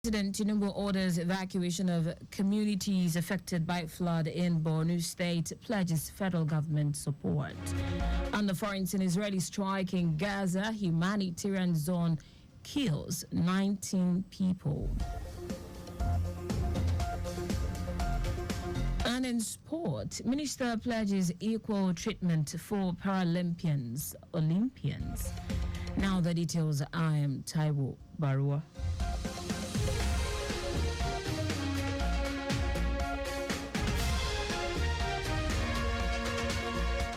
President Tinubu orders evacuation of communities affected by flood in Borno State, pledges federal government support. And the foreign Israeli strike in Gaza, humanitarian zone kills 19 people. And in sport, Minister pledges equal treatment for Paralympians, Olympians. Now the details. I am Taiwo Baruwa.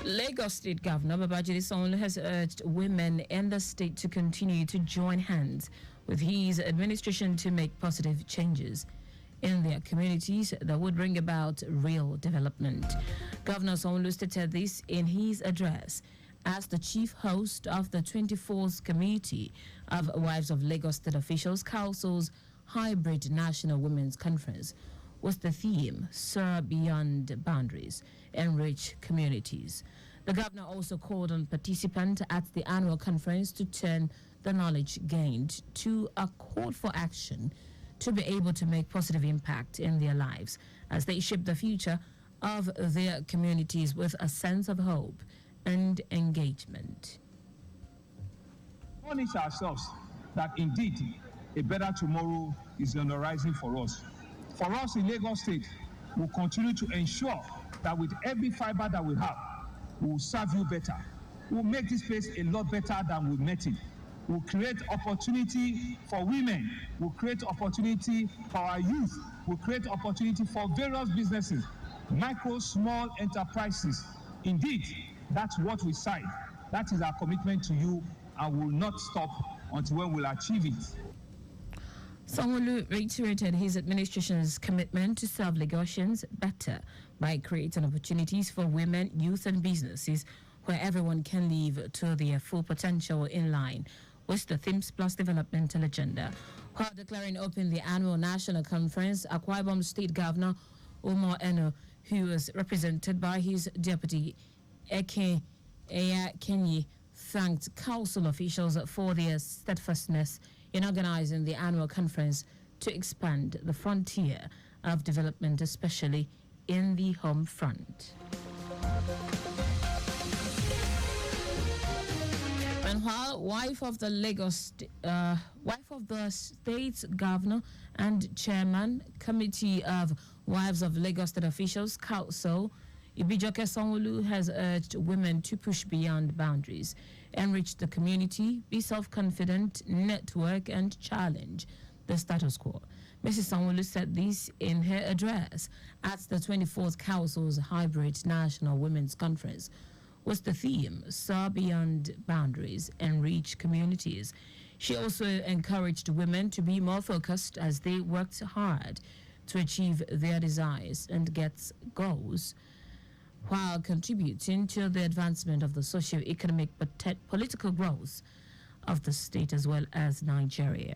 Lagos State Governor Babajide Sanwo-Olu has urged women in the state to continue to join hands with his administration to make positive changes in their communities that would bring about real development. Governor Sanwo-Olu stated this in his address as the chief host of the 24th Committee of Wives of Lagos State Officials Council's Hybrid National Women's Conference, was the theme, Soar Beyond Boundaries, Enrich Communities. The governor also called on participants at the annual conference to turn the knowledge gained to a call for action to be able to make positive impact in their lives as they shape the future of their communities with a sense of hope and engagement. Punish ourselves that indeed a better tomorrow is on the horizon for us. For us in Lagos State, we'll continue to ensure that with every fiber that we have, we'll serve you better. We'll make this place a lot better than we met it. We'll create opportunity for women. We'll create opportunity for our youth. We'll create opportunity for various businesses, micro, small enterprises. Indeed, that's what we sign. That is our commitment to you, and we'll not stop until when we'll achieve it. Sanwo-Olu reiterated his administration's commitment to serve Lagosians better by creating opportunities for women, youth, and businesses where everyone can live to their full potential in line with the Themes Plus developmental agenda. While declaring open the annual national conference, Akwa Ibom State Governor Umar Eno, who was represented by his deputy Eke Eya Kenyi, thanked council officials for their steadfastness in organizing the annual conference to expand the frontier of development, especially in the home front. And while wife of the state's governor and chairman committee of Wives of Lagos State Officials Council, Ibijoke Sanwo-Olu has urged women to push beyond boundaries, enrich the community, be self-confident, network, and challenge the status quo. Mrs. Sanwo-Olu said this in her address at the 24th Council's Hybrid National Women's Conference, was the theme, Soar Beyond Boundaries, Enrich Communities. She also encouraged women to be more focused as they worked hard to achieve their desires and get goals, while contributing to the advancement of the socio-economic political growth of the state as well as Nigeria.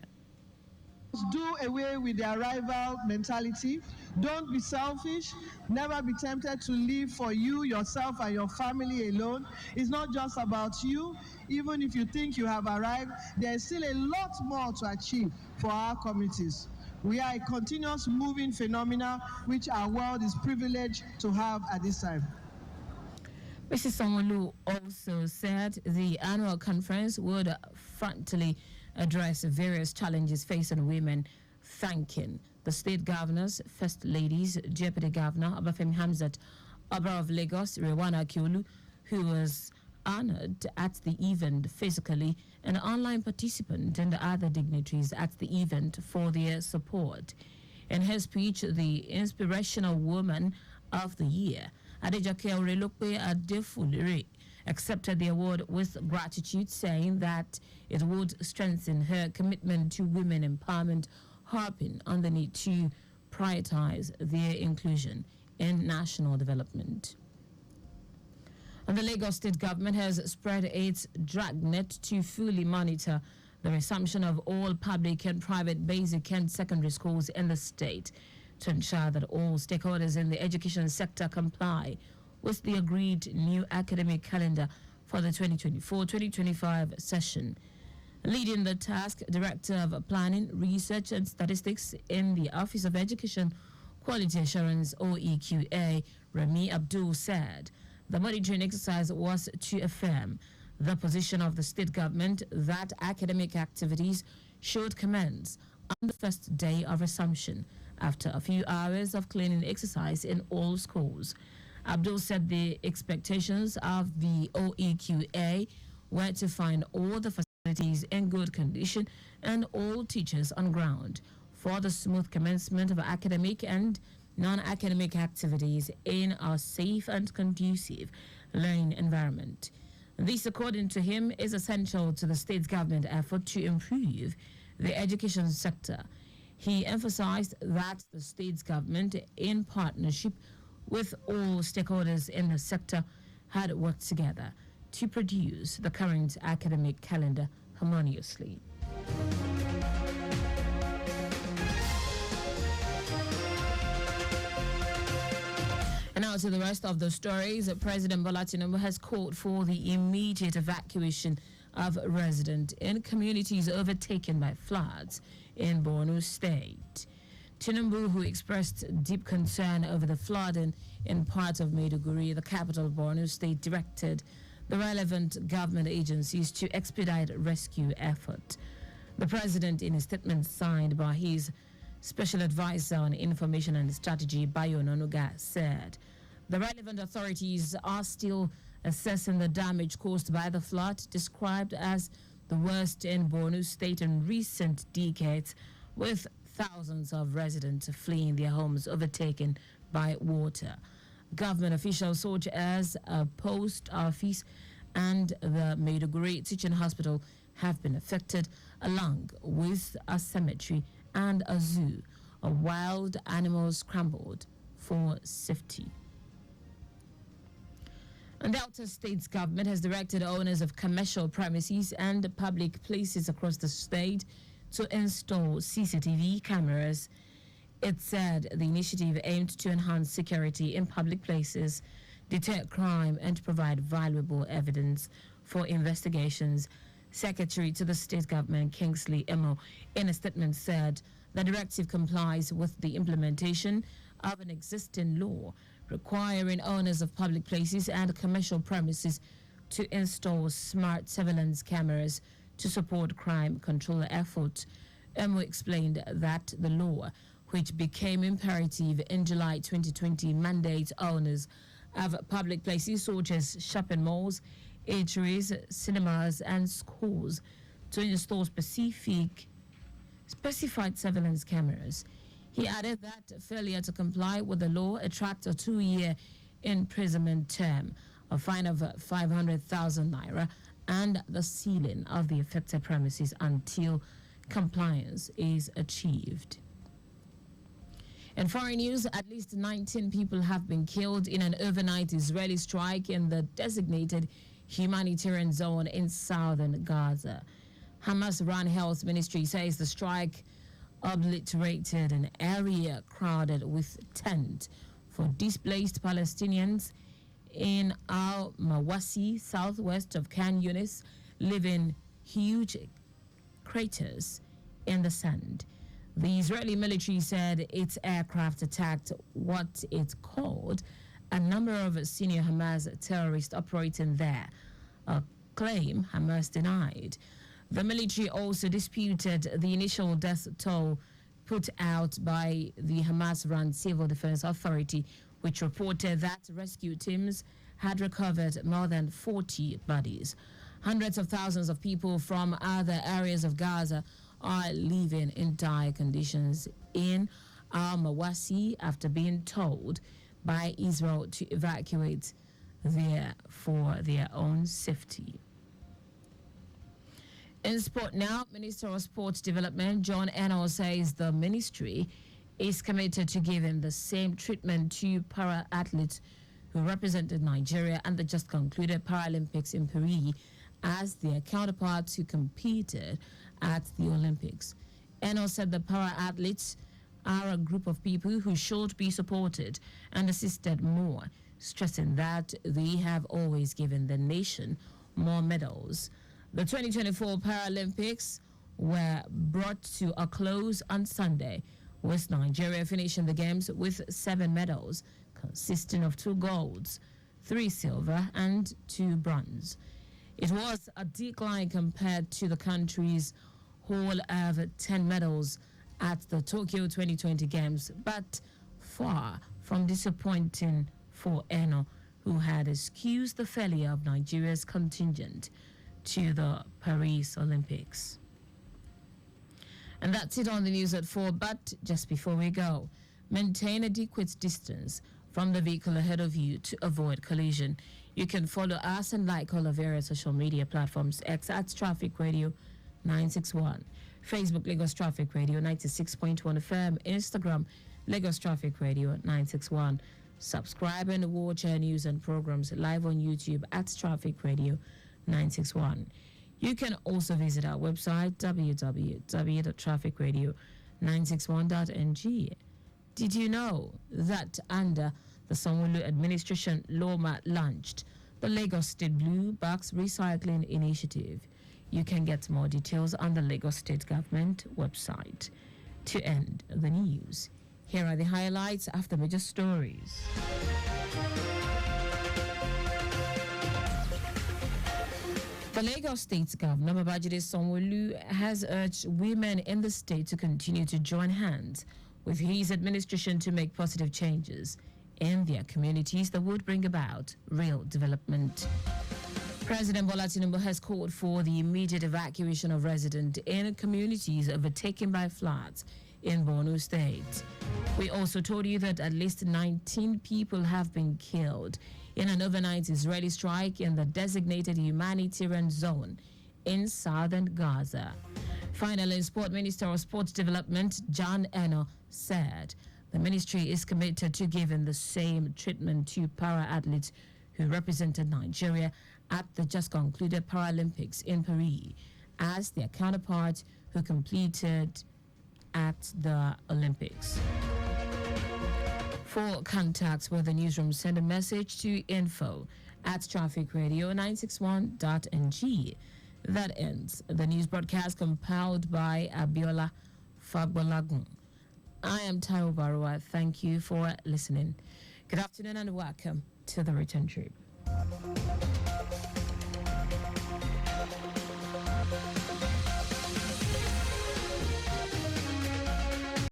Do away with the arrival mentality. Don't be selfish. Never be tempted to live for you, yourself, and your family alone. It's not just about you. Even if you think you have arrived, there's still a lot more to achieve for our communities. We are a continuous moving phenomenon which our world is privileged to have at this time. Mrs. Sanwo-Olu also said the annual conference would frontally address various challenges facing women, thanking the state governors, first ladies, deputy governor Obafemi Hamzat, Oba of Lagos, Rewana Akiolu, who was honored at the event physically, and online participant and other dignitaries at the event for their support. In her speech, the Inspirational Woman of the Year, Adejoke Orelokpe Adefulere, accepted the award with gratitude, saying that it would strengthen her commitment to women empowerment, harping on the need to prioritize their inclusion in national development. And the Lagos State government has spread its dragnet to fully monitor the resumption of all public and private basic and secondary schools in the state to ensure that all stakeholders in the education sector comply with the agreed new academic calendar for the 2024-2025 session. Leading the task, Director of Planning, Research and Statistics in the Office of Education Quality Assurance OEQA, Rami Abdul, said the monitoring exercise was to affirm the position of the state government that academic activities should commence on the first day of resumption after a few hours of cleaning exercise in all schools. Abdul said the expectations of the OEQA were to find all the facilities in good condition and all teachers on ground for the smooth commencement of academic and non-academic activities in a safe and conducive learning environment. This, according to him, is essential to the state government effort to improve the education sector. He emphasized that the state government, in partnership with all stakeholders in the sector, had worked together to produce the current academic calendar harmoniously. And now to the rest of the stories. President Bola Tinubu has called for the immediate evacuation of residents in communities overtaken by floods in Borno State. Tinubu, who expressed deep concern over the flooding in parts of Maiduguri, the capital of Borno State, directed the relevant government agencies to expedite rescue effort. The president, in a statement signed by his special advisor on information and strategy, Bayo Nonuga, said the relevant authorities are still assessing the damage caused by the flood, described as the worst in Borno State in recent decades, with thousands of residents fleeing their homes overtaken by water. Government officials such as a post office and the Maiduguri Teaching Hospital have been affected, along with a cemetery and a zoo. Wild animals scrambled for safety. And Delta State's government has directed owners of commercial premises and public places across the state to install CCTV cameras. It said the initiative aimed to enhance security in public places, deter crime, and provide valuable evidence for investigations. Secretary to the state government, Kingsley Emo, in a statement said the directive complies with the implementation of an existing law requiring owners of public places and commercial premises to install smart surveillance cameras to support crime control efforts. Emo explained that the law, which became imperative in July 2020, mandates owners of public places such as shopping malls, eateries, cinemas, and schools to install specified surveillance cameras. He added that failure to comply with the law attracts a 2-year imprisonment term, a fine of 500,000 naira, and the sealing of the affected premises until compliance is achieved. In foreign news, at least 19 people have been killed in an overnight Israeli strike in the designated humanitarian zone in southern Gaza. Hamas-run health ministry says the strike obliterated an area crowded with tents for displaced Palestinians in al-Mawasi, southwest of Khan Yunis, leaving huge craters in the sand. The Israeli military said its aircraft attacked what it called a number of senior Hamas terrorists operating there, a claim Hamas denied. The military also disputed the initial death toll put out by the Hamas-run Civil Defense Authority, which reported that rescue teams had recovered more than 40 bodies. Hundreds of thousands of people from other areas of Gaza are living in dire conditions in al-Mawasi after being told by Israel to evacuate there for their own safety. In sport now, Minister of Sports Development John Eno says the ministry is committed to giving the same treatment to para-athletes who represented Nigeria and the just concluded Paralympics in Paris as their counterparts who competed at the Olympics. Eno said the para-athletes are a group of people who should be supported and assisted more, stressing that they have always given the nation more medals The 2024 Paralympics were brought to a close on Sunday, with Nigeria finishing the games with 7 medals, consisting of 2 golds, 3 silver, and 2 bronze. It was a decline compared to the country's haul of 10 medals at the Tokyo 2020 Games, but far from disappointing for Eno, who had excused the failure of Nigeria's contingent to the Paris Olympics. And that's it on the news at 4, but just before we go, maintain adequate distance from the vehicle ahead of you to avoid collision. You can follow us and like all our various social media platforms: X at Traffic Radio 961, Facebook Lagos Traffic Radio 96.1 FM, Instagram Lagos Traffic Radio 961. Subscribe and watch our news and programs live on YouTube at Traffic Radio 961. You can also visit our website www.trafficradio961.ng. Did you know that under the Sanwo-Olu administration, Loma launched the Lagos State Blue Box Recycling Initiative? You can get more details on the Lagos State Government website. To end the news, here are the highlights of the major stories. The Lagos State Governor, Babajide Sanwo-Olu, has urged women in the state to continue to join hands with his administration to make positive changes in their communities that would bring about real development. President Bola Tinubu has called for the immediate evacuation of residents in communities overtaken by floods in Borno State. We also told you that at least 19 people have been killed in an overnight Israeli strike in the designated humanitarian zone in southern Gaza. Finally, Sport Minister of Sports Development, John Eno, said the ministry is committed to giving the same treatment to para-athletes who represented Nigeria at the just concluded Paralympics in Paris as their counterparts who completed at the Olympics. For contacts with the newsroom, send a message to info@trafficradio961.ng. That ends the news broadcast compiled by Abiola Fagbolagun. I am Taiwo Baruwa. Thank you for listening. Good afternoon and welcome to the return trip.